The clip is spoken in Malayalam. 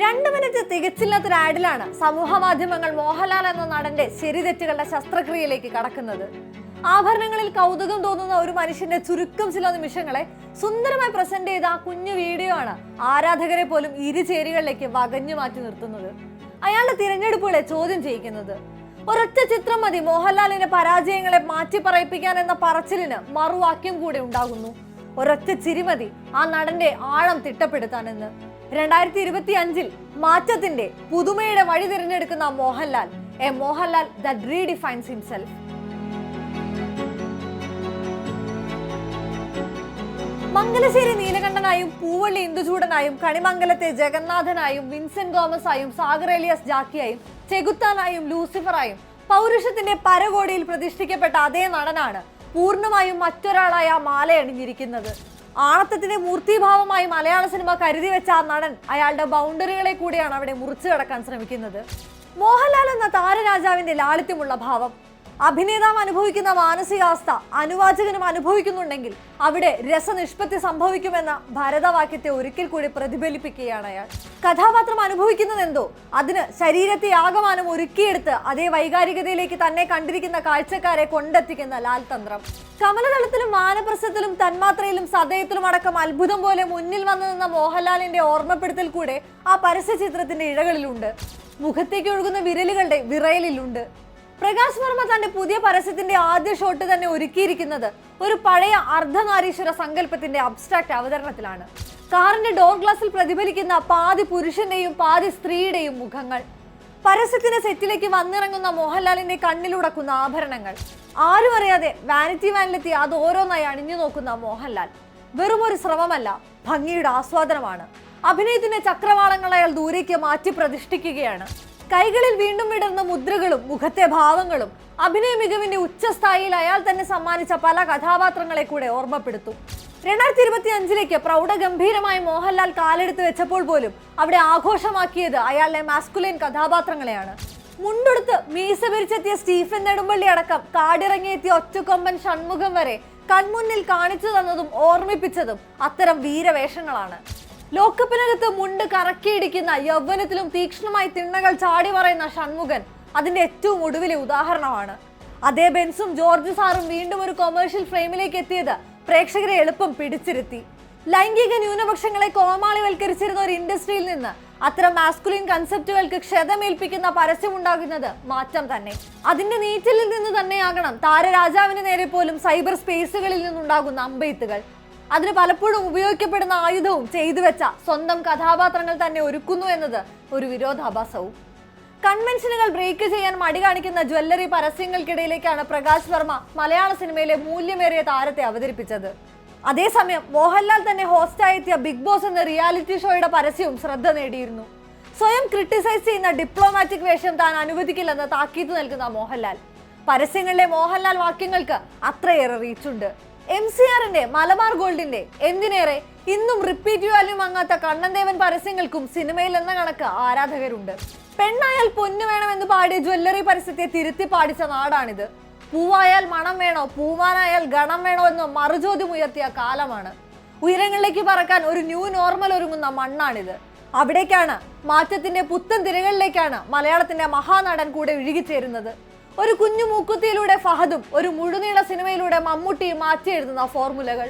2 മിനിറ്റ് തികച്ചില്ലാത്തൊരു ആഡിലാണ് സമൂഹ മാധ്യമങ്ങൾ മോഹൻലാൽ എന്ന നടന്റെ ശരിതെറ്റുകളുടെ ശസ്ത്രക്രിയയിലേക്ക് കടക്കുന്നത്. ആഭരണങ്ങളിൽ കൗതുകം തോന്നുന്ന ഒരു മനുഷ്യന്റെ ചുരുക്കം ചില നിമിഷങ്ങളെ സുന്ദരമായി പ്രസന്റ് ചെയ്ത ആ കുഞ്ഞു വീഡിയോ ആണ് ആരാധകരെ പോലും ഇരുചേരികളിലേക്ക് വകഞ്ഞു മാറ്റി നിർത്തുന്നത്. അയാളുടെ തിരഞ്ഞെടുപ്പുകളെ ചോദ്യം ചെയ്യിക്കുന്നത്. ഒരൊറ്റ ചിത്രം മതി മോഹൻലാലിന്റെ പരാജയങ്ങളെ മാറ്റി പറയിപ്പിക്കാൻ എന്ന പറച്ചിലിന് മറുവാക്യം കൂടെ ഉണ്ടാകുന്നു. ഒരൊറ്റ ചിരിമതി ആ നടന്റെ ആഴം തിട്ടപ്പെടുത്താനെന്ന്. 2025 മാറ്റത്തിന്റെ പുതുമയുടെ വഴി തിരഞ്ഞെടുക്കുന്ന Mohanlal, a Mohanlal that redefines himself. Mangalassery നീലകണ്ഠനായും പൂവള്ളി ഇന്ദുചൂടനായും കണിമംഗലത്തെ ജഗന്നാഥനായും വിൻസെന്റ് തോമസ് ആയും സാഗർ എലിയാസ് ജാക്കിയായും ചെകുത്താനായും ലൂസിഫറായും പൗരുഷത്തിന്റെ പരകോടിയിൽ പ്രതിഷ്ഠിക്കപ്പെട്ട അതേ നടനാണ് പൂർണ്ണമായും മറ്റൊരാളായ മാലയണിഞ്ഞിരിക്കുന്നത്. ആണത്തത്തിന്റെ മൂർത്തിഭാവമായി മലയാള സിനിമ കരുതി വെച്ച ആ നടൻ അയാളുടെ ബൗണ്ടറികളെ കൂടിയാണ് അവിടെ മുറിച്ചു കടക്കാൻ ശ്രമിക്കുന്നത്. മോഹൻലാൽ എന്ന താരരാജാവിന്റെ ലാളിത്യമുള്ള ഭാവം, അഭിനേതാവ് അനുഭവിക്കുന്ന മാനസികാവസ്ഥ അനുവാചകനും അനുഭവിക്കുന്നുണ്ടെങ്കിൽ അവിടെ രസനിഷ്പത്തി സംഭവിക്കുമെന്ന ഭരതവാക്യത്തെ ഒരിക്കൽ കൂടി പ്രതിഫലിപ്പിക്കുകയാണ് അയാൾ. കഥാപാത്രം അനുഭവിക്കുന്നത് എന്തോ അതിന് ശരീരത്തെ ആകമാനം ഒരുക്കിയെടുത്ത് അതേ വൈകാരികതയിലേക്ക് തന്നെ കണ്ടിരിക്കുന്ന കാഴ്ചക്കാരെ കൊണ്ടെത്തിക്കുന്ന ലാൽ തന്ത്രം. കമലതളത്തിലും വാനപ്രസ്ഥത്തിലും തന്മാത്രയിലും സദയത്തിലും അടക്കം അത്ഭുതം പോലെ മുന്നിൽ വന്നു നിന്ന മോഹൻലാലിന്റെ ഓർമ്മപ്പെടുത്തൽ കൂടെ ആ പരസ്യ ചിത്രത്തിന്റെ ഇഴകളിലുണ്ട്. മുഖത്തേക്ക് ഒഴുകുന്ന വിരലുകളുടെ വിറയലിലുണ്ട്. പ്രകാശ് വർമ്മ തന്റെ പുതിയ പരസ്യത്തിന്റെ ആദ്യ ഷോട്ട് തന്നെ ഒരുക്കിയിരിക്കുന്നത് ഒരു പഴയ അർദ്ധനാരീശ്വര സങ്കല്പത്തിന്റെ അബ്സ്ട്രാക്ട് അവതരണത്തിലാണ്. കാറിന്റെ ഡോർ ഗ്ലാസിൽ പ്രതിഫലിക്കുന്ന പാതി പുരുഷന്റെയും പാതി സ്ത്രീയുടെയും മുഖങ്ങൾ, പരസ്യത്തിന്റെ സെറ്റിലേക്ക് വന്നിറങ്ങുന്ന മോഹൻലാലിന്റെ കണ്ണിലുടക്കുന്ന ആഭരണങ്ങൾ, ആരും അറിയാതെ വാനിറ്റി വാനിലെത്തി അത് ഓരോന്നായി അണിഞ്ഞു നോക്കുന്ന മോഹൻലാൽ വെറും ഒരു ശ്രമമല്ല, ഭംഗിയുടെ ആസ്വാദനമാണ്. അഭിനയത്തിന്റെ ചക്രവാളങ്ങൾ അയാൾ ദൂരേക്ക് മാറ്റി പ്രതിഷ്ഠിക്കുകയാണ്. കൈകളിൽ വീണ്ടും വിടർന്ന മുദ്രകളും മുഖത്തെ ഭാവങ്ങളും അഭിനയ മികവിന്റെ ഉച്ചസ്ഥായിയിൽ അയാൾ തന്നെ സമ്മാനിച്ച പല കഥാപാത്രങ്ങളെ കൂടെ ഓർമ്മപ്പെടുത്തും. 2025 പ്രൗഢഗംഭീരമായ മോഹൻലാൽ കാലെടുത്ത് വെച്ചപ്പോൾ പോലും അവിടെ ആഘോഷമാക്കിയത് അയാളുടെ മാസ്കുലൈൻ കഥാപാത്രങ്ങളെയാണ്. മുണ്ടെടുത്ത് മീസ പിരിച്ചെത്തിയ സ്റ്റീഫൻ നെടുമ്പള്ളി അടക്കം കാടിറങ്ങിയെത്തിയ ഒറ്റക്കൊമ്പൻ ഷൺമുഖം വരെ കൺമുന്നിൽ കാണിച്ചു തന്നതും ഓർമ്മിപ്പിച്ചതും അത്തരം വീരവേഷങ്ങളാണ്. ലോക്കപ്പിനകത്ത് മുണ്ട് കറക്കിയിടിക്കുന്ന യൗവനത്തിലും തീക്ഷ്ണമായി തിണ്ണകൾ ചാടി പറയുന്ന ഷൺമുഖൻ അതിന്റെ ഏറ്റവും ഒടുവിലെ ഉദാഹരണമാണ്. അതേ ബെൻസും ജോർജ് സാറും വീണ്ടും ഒരു കൊമേഴ്ഷ്യൽ ഫ്രെയിമിലേക്ക് എത്തിയത് പ്രേക്ഷകരെ എളുപ്പം പിടിച്ചിരുത്തി. ലൈംഗിക ന്യൂനപക്ഷങ്ങളെ കോമാളിവൽക്കരിച്ചിരുന്ന ഒരു ഇൻഡസ്ട്രിയിൽ നിന്ന് അത്തരം മാസ്കുലിൻ കൺസെപ്റ്റുകൾക്ക് ക്ഷതമേൽപ്പിക്കുന്ന പരസ്യമുണ്ടാകുന്നത് മാറ്റം തന്നെ. അതിന്റെ നീറ്റലിൽ നിന്ന് തന്നെയാകണം താരരാജാവിന് നേരെ പോലും സൈബർ സ്പേസുകളിൽ നിന്നുണ്ടാകുന്ന അമ്പെയ്ത്തുകൾ. അതിന് പലപ്പോഴും ഉപയോഗിക്കപ്പെടുന്ന ആയുധവും ചെയ്തു വെച്ച സ്വന്തം കഥാപാത്രങ്ങൾ തന്നെ ഒരുക്കുന്നു എന്നത് ഒരു വിരോധാഭാസവും. കൺവെൻഷനുകൾ ബ്രേക്ക് ചെയ്യാൻ മടി കാണിക്കുന്ന ജ്വല്ലറി പരസ്യങ്ങൾക്കിടയിലേക്കാണ് പ്രകാശ് വർമ്മ മലയാള സിനിമയിലെ മൂല്യമേറിയ താരത്തെ അവതരിപ്പിച്ചത്. അതേസമയം മോഹൻലാൽ തന്നെ ഹോസ്റ്റായി എത്തിയ ബിഗ് ബോസ് എന്ന റിയാലിറ്റി ഷോയുടെ പരസ്യവും ശ്രദ്ധ നേടിയിരുന്നു. സ്വയം ക്രിട്ടിസൈസ് ചെയ്യുന്ന ഡിപ്ലോമാറ്റിക് വേഷം താൻ അനുവദിക്കില്ലെന്ന് താക്കീത് നൽകുന്ന മോഹൻലാൽ, പരസ്യങ്ങളിലെ മോഹൻലാൽ വാക്യങ്ങൾക്ക് അത്രയേറെ റീച്ചുണ്ട്. MCRന്റെ മലബാർ ഗോൾഡിന്റെ എന്തിനേറെ ഇന്നും റിപ്പീറ്റ് വാല്യൂ വാങ്ങാത്ത കണ്ണൻദേവൻ പരസ്യങ്ങൾക്കും സിനിമയിൽ എന്ന കണക്ക് ആരാധകരുണ്ട്. പെണ്ണായാൽ പൊന്നു വേണമെന്ന് പാടിയ ജ്വല്ലറി പരസ്യത്തെ തിരുത്തി പാടിച്ച നാടാണിത്. പൂവായാൽ മണം വേണോ, പൂവാനായാൽ ഗണം വേണോ എന്ന് മറുചോദ്യം ഉയർത്തിയ കാലമാണ്. ഉയരങ്ങളിലേക്ക് പറക്കാൻ ഒരു ന്യൂ നോർമൽ ഒരുങ്ങുന്ന മണ്ണാണിത്. അവിടേക്കാണ്, മാറ്റത്തിന്റെ പുത്തൻ തിരകളിലേക്കാണ് മലയാളത്തിന്റെ മഹാനടൻ കൂടെ ഒഴുകിച്ചേരുന്നത്. ഒരു കുഞ്ഞു മൂക്കുത്തിയിലൂടെ ഫഹദും ഒരു മുഴുനീള സിനിമയിലൂടെ മമ്മൂട്ടിയും മാറ്റി എഴുതുന്ന ഫോർമുലകൾ.